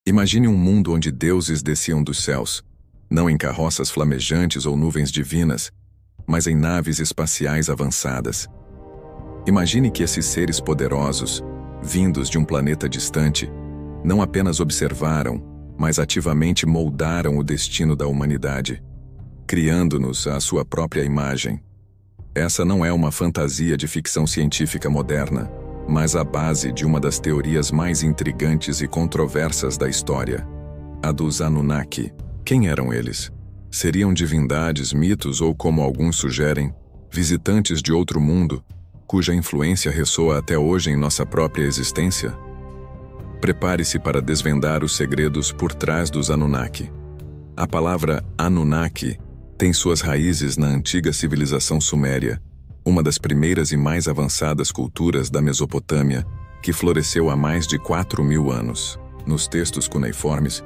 Imagine um mundo onde deuses desciam dos céus, não em carroças flamejantes ou nuvens divinas, mas em naves espaciais avançadas. Imagine que esses seres poderosos, vindos de um planeta distante, não apenas observaram, mas ativamente moldaram o destino da humanidade, criando-nos à sua própria imagem. Essa não é uma fantasia de ficção científica moderna, mas a base de uma das teorias mais intrigantes e controversas da história, a dos Anunnaki. Quem eram eles? Seriam divindades, mitos ou, como alguns sugerem, visitantes de outro mundo, cuja influência ressoa até hoje em nossa própria existência? Prepare-se para desvendar os segredos por trás dos Anunnaki. A palavra Anunnaki tem suas raízes na antiga civilização suméria, uma das primeiras e mais avançadas culturas da Mesopotâmia, que floresceu há mais de 4.000 anos. Nos textos cuneiformes,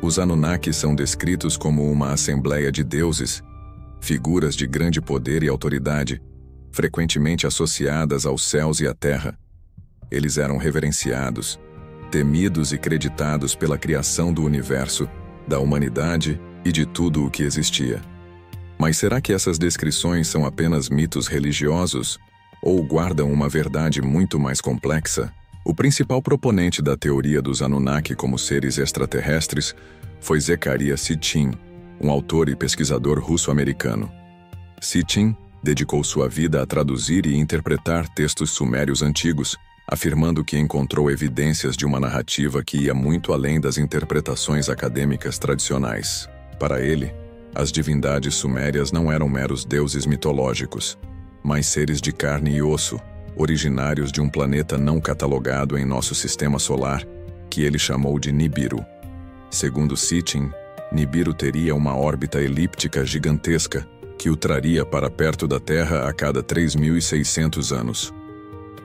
os Anunnaki são descritos como uma assembleia de deuses, figuras de grande poder e autoridade, frequentemente associadas aos céus e à terra. Eles eram reverenciados, temidos e creditados pela criação do universo, da humanidade e de tudo o que existia. Mas será que essas descrições são apenas mitos religiosos ou guardam uma verdade muito mais complexa? O principal proponente da teoria dos Anunnaki como seres extraterrestres foi Zecharia Sitchin, um autor e pesquisador russo-americano. Sitchin dedicou sua vida a traduzir e interpretar textos sumérios antigos, afirmando que encontrou evidências de uma narrativa que ia muito além das interpretações acadêmicas tradicionais. Para ele, as divindades sumérias não eram meros deuses mitológicos, mas seres de carne e osso, originários de um planeta não catalogado em nosso sistema solar, que ele chamou de Nibiru. Segundo Sitchin, Nibiru teria uma órbita elíptica gigantesca, que o traria para perto da Terra a cada 3.600 anos.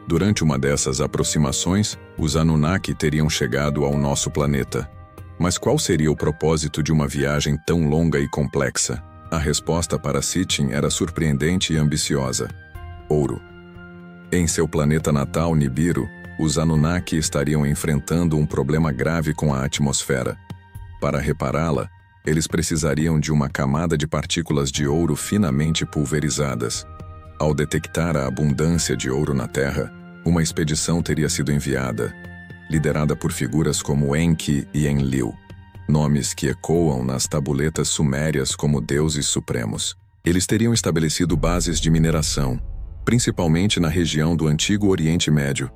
Durante uma dessas aproximações, os Anunnaki teriam chegado ao nosso planeta. Mas qual seria o propósito de uma viagem tão longa e complexa? A resposta para Sitchin era surpreendente e ambiciosa: ouro. Em seu planeta natal, Nibiru, os Anunnaki estariam enfrentando um problema grave com a atmosfera. Para repará-la, eles precisariam de uma camada de partículas de ouro finamente pulverizadas. Ao detectar a abundância de ouro na Terra, uma expedição teria sido enviada, liderada por figuras como Enki e Enlil, nomes que ecoam nas tabuletas sumérias como deuses supremos. Eles teriam estabelecido bases de mineração, principalmente na região do antigo Oriente Médio.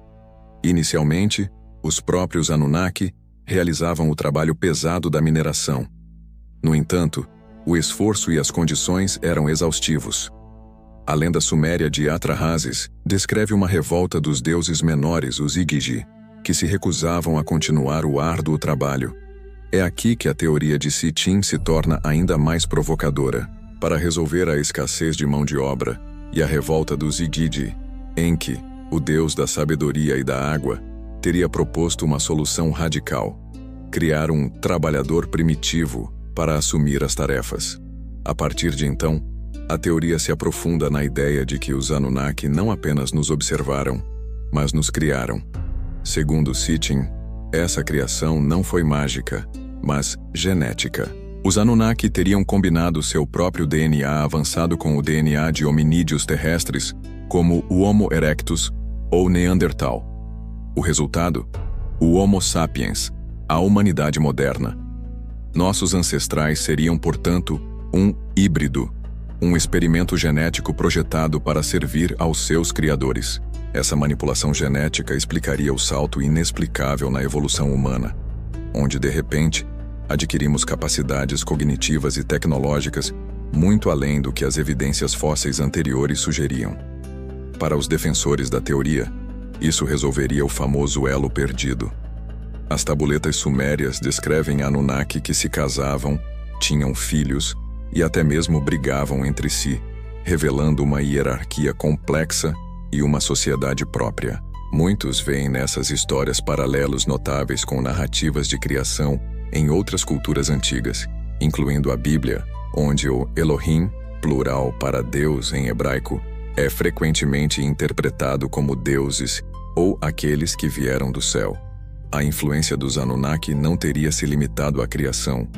Inicialmente, os próprios Anunnaki realizavam o trabalho pesado da mineração. No entanto, o esforço e as condições eram exaustivos. A lenda suméria de Atrahasis descreve uma revolta dos deuses menores, os Igigi, que se recusavam a continuar o árduo trabalho. É aqui que a teoria de Sitchin se torna ainda mais provocadora. Para resolver a escassez de mão de obra e a revolta dos Igigi, Enki, o deus da sabedoria e da água, teria proposto uma solução radical: criar um trabalhador primitivo para assumir as tarefas. A partir de então, a teoria se aprofunda na ideia de que os Anunnaki não apenas nos observaram, mas nos criaram. Segundo Sitchin, essa criação não foi mágica, mas genética. Os Anunnaki teriam combinado seu próprio DNA avançado com o DNA de hominídeos terrestres, como o Homo erectus ou Neandertal. O resultado? O Homo sapiens, a humanidade moderna. Nossos ancestrais seriam, portanto, um híbrido, um experimento genético projetado para servir aos seus criadores. Essa manipulação genética explicaria o salto inexplicável na evolução humana, onde, de repente, adquirimos capacidades cognitivas e tecnológicas muito além do que as evidências fósseis anteriores sugeriam. Para os defensores da teoria, isso resolveria o famoso elo perdido. As tabuletas sumérias descrevem Anunnaki que se casavam, tinham filhos e até mesmo brigavam entre si, revelando uma hierarquia complexa e uma sociedade própria. Muitos veem nessas histórias paralelos notáveis com narrativas de criação em outras culturas antigas, incluindo a Bíblia, onde o Elohim, plural para Deus em hebraico, é frequentemente interpretado como deuses ou aqueles que vieram do céu. A influência dos Anunnaki não teria se limitado à criação.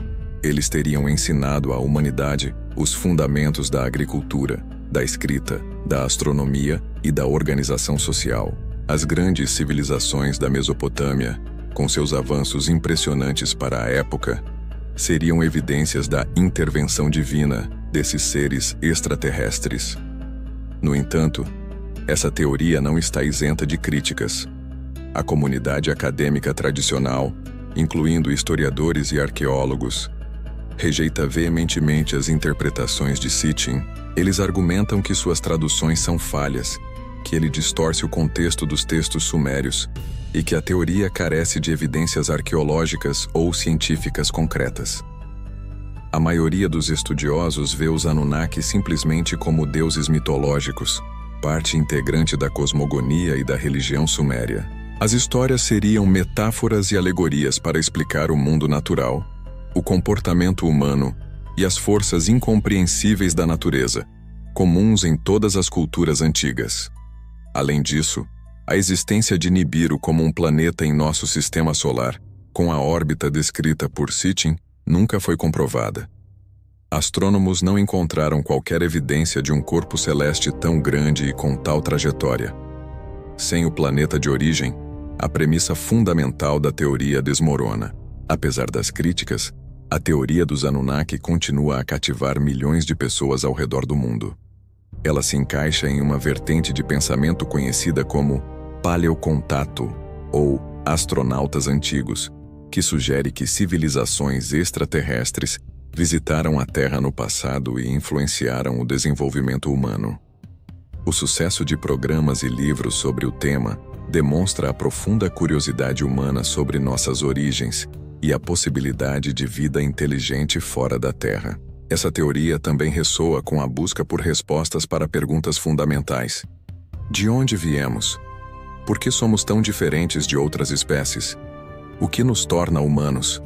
Eles teriam ensinado à humanidade os fundamentos da agricultura, da escrita, da astronomia e da organização social. As grandes civilizações da Mesopotâmia, com seus avanços impressionantes para a época, seriam evidências da intervenção divina desses seres extraterrestres. No entanto, essa teoria não está isenta de críticas. A comunidade acadêmica tradicional, incluindo historiadores e arqueólogos, rejeita veementemente as interpretações de Sitchin. Eles argumentam que suas traduções são falhas, que ele distorce o contexto dos textos sumérios e que a teoria carece de evidências arqueológicas ou científicas concretas. A maioria dos estudiosos vê os Anunnaki simplesmente como deuses mitológicos, parte integrante da cosmogonia e da religião suméria. As histórias seriam metáforas e alegorias para explicar o mundo natural, o comportamento humano e as forças incompreensíveis da natureza, comuns em todas as culturas antigas. Além disso, a existência de Nibiru como um planeta em nosso sistema solar, com a órbita descrita por Sitchin, nunca foi comprovada. Astrônomos não encontraram qualquer evidência de um corpo celeste tão grande e com tal trajetória. Sem o planeta de origem, a premissa fundamental da teoria desmorona. Apesar das críticas, a teoria dos Anunnaki continua a cativar milhões de pessoas ao redor do mundo. Ela se encaixa em uma vertente de pensamento conhecida como paleocontato, ou astronautas antigos, que sugere que civilizações extraterrestres visitaram a Terra no passado e influenciaram o desenvolvimento humano. O sucesso de programas e livros sobre o tema demonstra a profunda curiosidade humana sobre nossas origens e a possibilidade de vida inteligente fora da Terra. Essa teoria também ressoa com a busca por respostas para perguntas fundamentais. De onde viemos? Por que somos tão diferentes de outras espécies? O que nos torna humanos?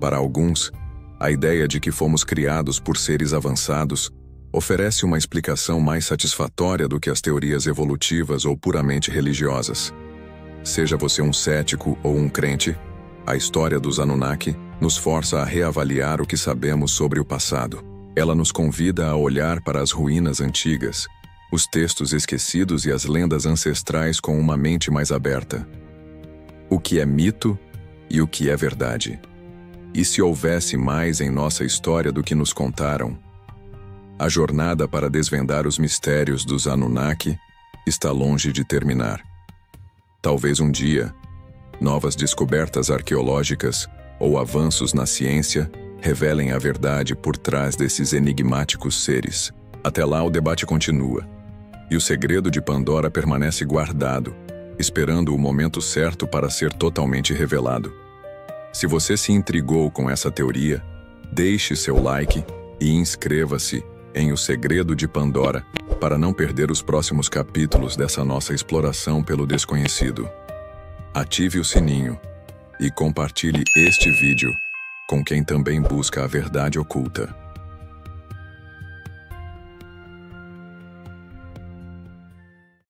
Para alguns, a ideia de que fomos criados por seres avançados oferece uma explicação mais satisfatória do que as teorias evolutivas ou puramente religiosas. Seja você um cético ou um crente, a história dos Anunnaki nos força a reavaliar o que sabemos sobre o passado. Ela nos convida a olhar para as ruínas antigas, os textos esquecidos e as lendas ancestrais com uma mente mais aberta. O que é mito e o que é verdade? E se houvesse mais em nossa história do que nos contaram? A jornada para desvendar os mistérios dos Anunnaki está longe de terminar. Talvez um dia, novas descobertas arqueológicas ou avanços na ciência revelem a verdade por trás desses enigmáticos seres. Até lá, o debate continua, e o segredo de Pandora permanece guardado, esperando o momento certo para ser totalmente revelado. Se você se intrigou com essa teoria, deixe seu like e inscreva-se em O Segredo de Pandora para não perder os próximos capítulos dessa nossa exploração pelo desconhecido. Ative o sininho e compartilhe este vídeo com quem também busca a verdade oculta.